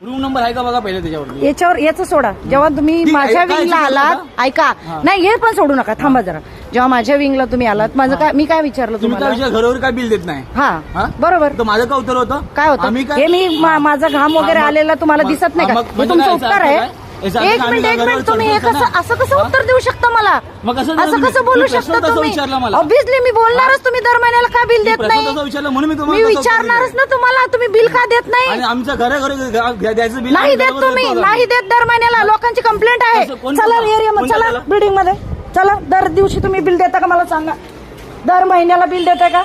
Room number आहे का बघा पहिले त्याच्यावर. याच्यावर याचं सोडा. जेव्हा तुम्ही माझ्या विंगला आलात, ऐका नाही हे पण सोडू नका, थांबा जरा. जेव्हा माझ्या विंगला तुम्ही आलात, माझं काय, मी काय विचारलं तुम्ही काय तुम्हाला? घरावर काय बिल देत नाही. हा बरोबर. तर माझं काय उत्तर होतं? काय होतं हे? मी माझा घाम वगैरे आलेला तुम्हाला दिसत नाही का? हे तुमचं उत्तर आहे. एक मिनिट तुम्ही हे कसं असं कसं उत्तर देऊ शकता मला? असं कसं बोलू शकता तुम्ही? ऑब्व्हियसली मी बोलणारच. तुम्ही दर महिन्याला का बिल देत नाही? मी विचारणारच ना तुम्हाला, तुम्ही बिल का देत नाही? आणि आमच्या घराघरी द्यायचं बिल नाही देत तुम्ही, नाही देत दर महिन्याला. लोकांची कंप्लेंट आहे. चला एरियामध्ये, चला बिल्डिंग मध्ये चला. दर दिवशी तुम्ही बिल देता का मला सांगा? दर महिन्याला बिल देताय का?